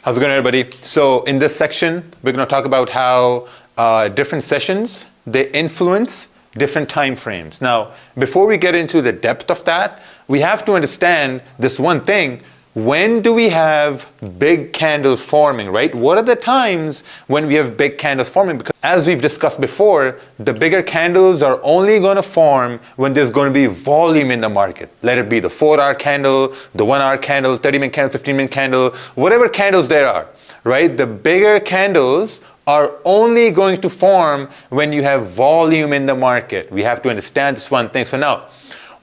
How's it going, everybody? So in this section, we're going to talk about how different sessions, they influence different time frames. Now, before we get into the depth of that, we have to understand this one thing. When do we have big candles forming, right? What are the times when we have big candles forming? Because as we've discussed before, the bigger candles are only going to form when there's going to be volume in the market. Let it be the 4-hour candle, the 1-hour candle, 30-minute candle, 15-minute candle, whatever candles there are, right? The bigger candles are only going to form when you have volume in the market. We have to understand this one thing. So now,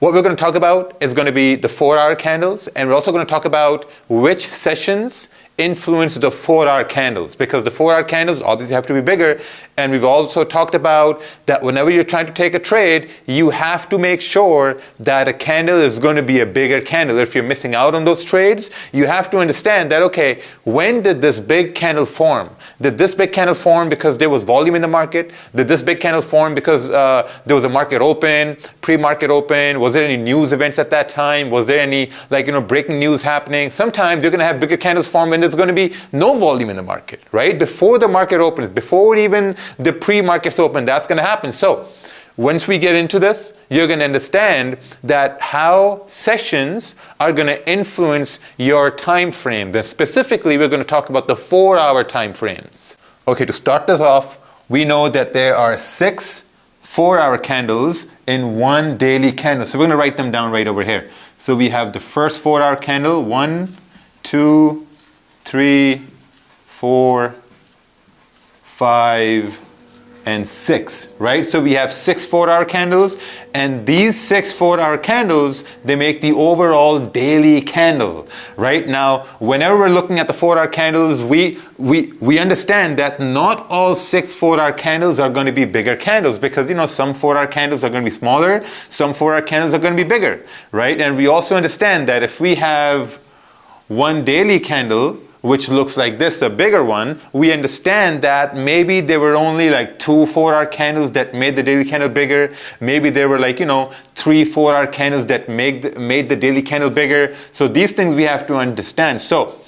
what we're going to talk about is going to be the 4-hour candles, and we're also going to talk about which sessions influence the 4-hour candles, because the 4-hour candles obviously have to be bigger. And we've also talked about that whenever you're trying to take a trade, you have to make sure that a candle is going to be a bigger candle. If you're missing out on those trades, you have to understand that, okay, when did this big candle form? Did this big candle form because there was volume in the market? Did this big candle form because there was a market open, pre-market open? Was there any news events at that time? Was there any breaking news happening? Sometimes you're going to have bigger candles form when there's going to be no volume in the market, right? Before the market opens, before even the pre-markets open, that's going to happen. So once we get into this, you're going to understand that how sessions are going to influence your time frame. Then specifically, we're going to talk about the 4-hour time frames. Okay, to start this off, we know that there are 6 4-hour candles in one daily candle. So we're going to write them down right over here. So we have the first 4-hour candle, 1, 2, 3, 4, 5, and 6, right? So we have 6 4-hour candles, and these 6 4-hour candles, they make the overall daily candle, right? Now, whenever we're looking at the 4-hour candles, we understand that not all 6 4-hour candles are going to be bigger candles, because some 4-hour candles are going to be smaller, some 4-hour candles are going to be bigger, right? And we also understand that if we have one daily candle, which looks like this, a bigger one, we understand that maybe there were only like 2 4-hour candles that made the daily candle bigger. Maybe there were 3 4-hour candles that made the daily candle bigger. So these things we have to understand. So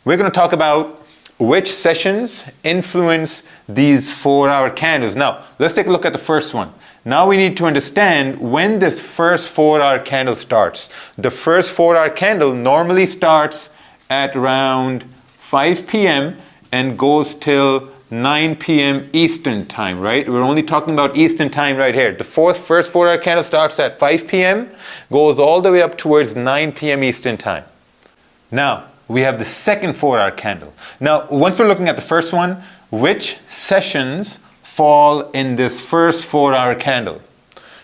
we're going to talk about which sessions influence these 4-hour candles. Now, let's take a look at the first one. Now we need to understand when this first 4-hour candle starts. The first 4-hour candle normally starts at around 5 p.m. and goes till 9 p.m. Eastern time, right? We're only talking about Eastern time right here. The first 4-hour candle starts at 5 p.m., goes all the way up towards 9 p.m. Eastern time. Now, we have the second 4-hour candle. Now, once we're looking at the first one, which sessions fall in this first 4-hour candle?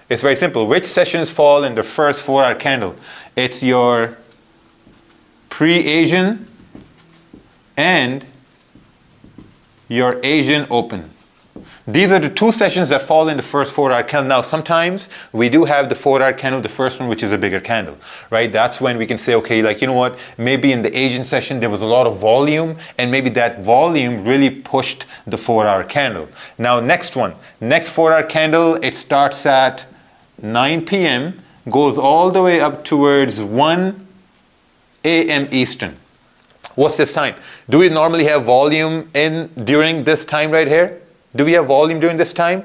It's very simple. Which sessions fall in the first 4-hour candle? It's your pre-Asian and your Asian open. These are the 2 sessions that fall in the first 4-hour candle. Now, sometimes we do have the 4-hour candle, the first one, which is a bigger candle, right? That's when we can say, okay, what? Maybe in the Asian session, there was a lot of volume, and maybe that volume really pushed the 4-hour candle. Now, next 4-hour candle, it starts at 9 p.m., goes all the way up towards 1 a.m. Eastern. What's this time? Do we normally have volume during this time right here? Do we have volume during this time?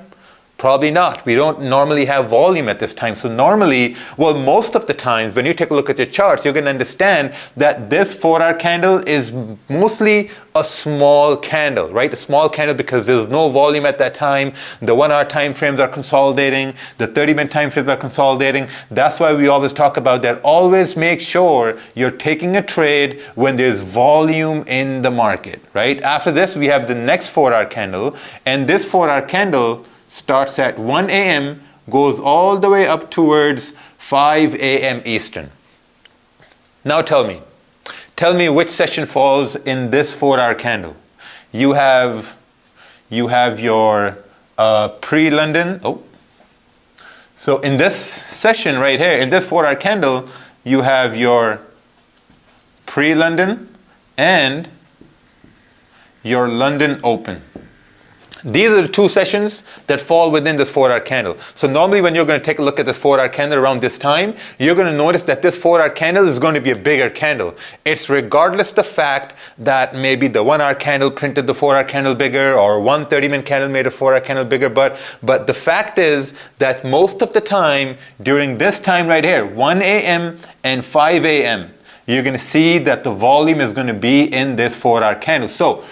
Probably not. We don't normally have volume at this time. So normally, most of the times when you take a look at your charts, you're going to understand that this 4-hour candle is mostly a small candle, right? A small candle because there's no volume at that time. The 1-hour time frames are consolidating. The 30-minute time frames are consolidating. That's why we always talk about that. Always make sure you're taking a trade when there's volume in the market, right? After this, we have the next 4-hour candle, and this 4-hour candle starts at 1 a.m., goes all the way up towards 5 a.m. Eastern. Now tell me which session falls in this 4-hour candle. You have your pre-London. So in this session right here, in this 4-hour candle, you have your pre-London and your London open. These are the two sessions that fall within this 4-hour candle. So normally when you're going to take a look at this 4-hour candle around this time, you're going to notice that this 4-hour candle is going to be a bigger candle. It's regardless the fact that maybe the 1-hour candle printed the 4-hour candle bigger, or one 30-minute candle made a 4-hour candle bigger, but the fact is that most of the time during this time right here, 1 a.m. and 5 a.m., you're going to see that the volume is going to be in this 4-hour candle. So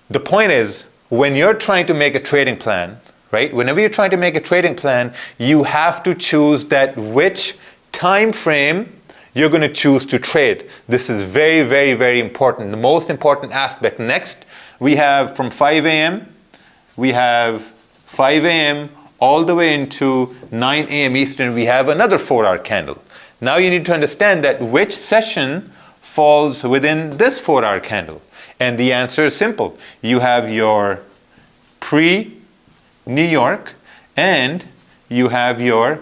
the point is, when you're trying to make a trading plan, right? Whenever you're trying to make a trading plan, you have to choose that which time frame you're going to choose to trade. This is very, very, very important. The most important aspect. Next, we have from 5 a.m. We have 5 a.m. all the way into 9 a.m. Eastern. We have another 4-hour candle. Now you need to understand that which session falls within this 4-hour candle. And the answer is simple. You have your pre-New York and you have your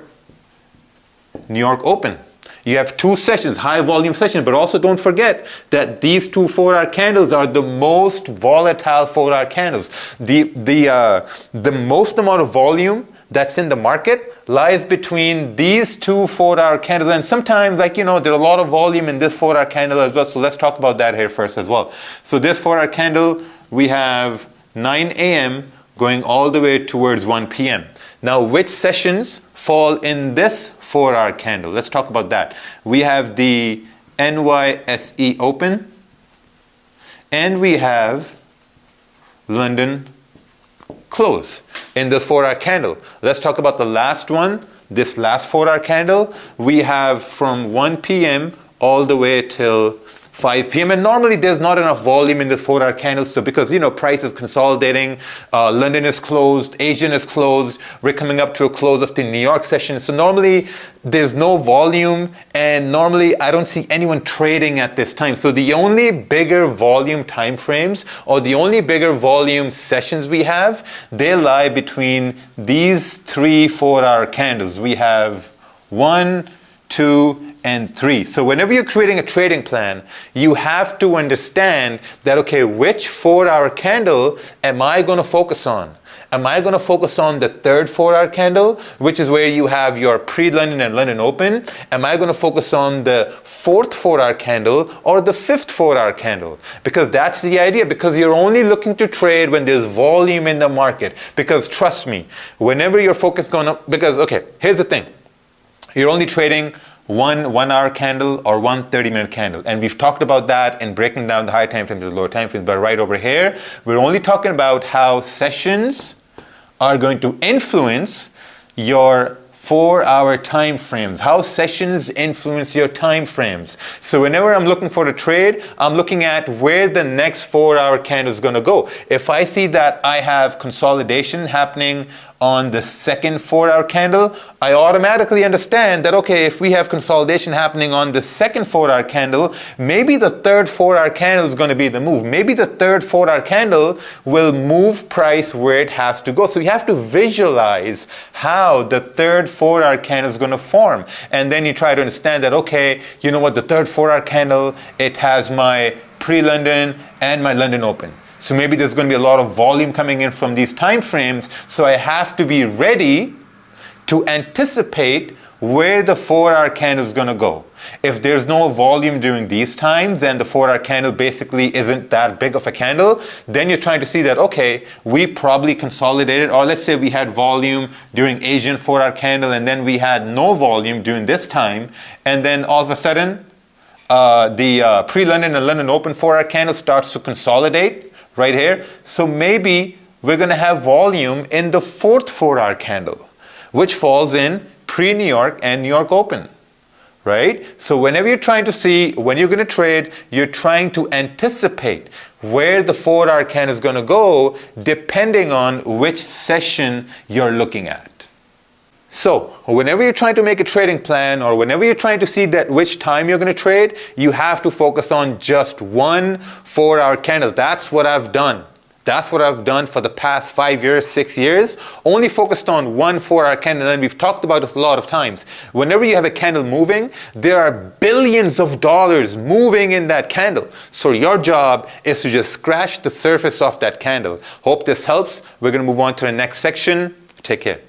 New York Open. You have two sessions, high volume sessions, but also don't forget that these two 4-hour candles are the most volatile 4-hour candles. The most amount of volume that's in the market lies between these two 4-hour candles, and sometimes, like, there's a lot of volume in this 4-hour candle as well, so let's talk about that here first as well. So this 4-hour candle, we have 9 a.m. going all the way towards 1 p.m. Now, which sessions fall in this 4-hour candle? Let's talk about that. We have the NYSE Open, and we have London Close in this 4-hour candle. Let's talk about the last one. This last 4-hour candle, we have from 1 p.m. all the way till 5 p.m. And normally there's not enough volume in this 4-hour candle. So because, price is consolidating, London is closed, Asian is closed, we're coming up to a close of the New York session. So normally there's no volume, and normally I don't see anyone trading at this time. So the only bigger volume time frames, or the only bigger volume sessions we have, they lie between these three 4-hour candles. We have 1, 2, and 3. So whenever you're creating a trading plan, you have to understand that, okay, which 4-hour candle am I going to focus on? Am I going to focus on the third 4-hour candle, which is where you have your pre-London and London Open? Am I going to focus on the fourth 4-hour candle or the fifth 4-hour candle? Because that's the idea, because you're only looking to trade when there's volume in the market. Because trust me, whenever your focus going up, because, okay, here's the thing. You're only trading one 1-hour candle or one 30-minute candle. And we've talked about that in breaking down the high time frames and the lower time frames. But right over here, we're only talking about how sessions are going to influence your 4-hour time frames, how sessions influence your time frames. So whenever I'm looking for a trade, I'm looking at where the next 4-hour candle is going to go. If I see that I have consolidation happening on the second 4-hour candle, I automatically understand that, okay, if we have consolidation happening on the second 4-hour candle, maybe the third 4-hour candle is going to be the move. Maybe the third 4-hour candle will move price where it has to go. So you have to visualize how the third 4-hour candle is going to form. And then you try to understand that, okay, you know what, the third 4-hour candle, it has my pre-London and my London Open. So maybe there's going to be a lot of volume coming in from these time frames. So I have to be ready to anticipate where the 4-hour candle is going to go. If there's no volume during these times and the 4-hour candle basically isn't that big of a candle, then you're trying to see that, okay, we probably consolidated, or let's say we had volume during Asian 4-hour candle and then we had no volume during this time, and then all of a sudden the pre-London and London Open 4-hour candle starts to consolidate right here. So maybe we're going to have volume in the fourth 4-hour candle, which falls in pre-New York and New York Open, right? So whenever you're trying to see when you're going to trade, you're trying to anticipate where the 4-hour candle is going to go depending on which session you're looking at. So whenever you're trying to make a trading plan, or whenever you're trying to see that which time you're going to trade, you have to focus on just one 4-hour candle. That's what I've done. That's what I've done for the past 5 years, 6 years. Only focused on one 4-hour candle, and we've talked about this a lot of times. Whenever you have a candle moving, there are billions of dollars moving in that candle. So your job is to just scratch the surface of that candle. Hope this helps. We're going to move on to the next section. Take care.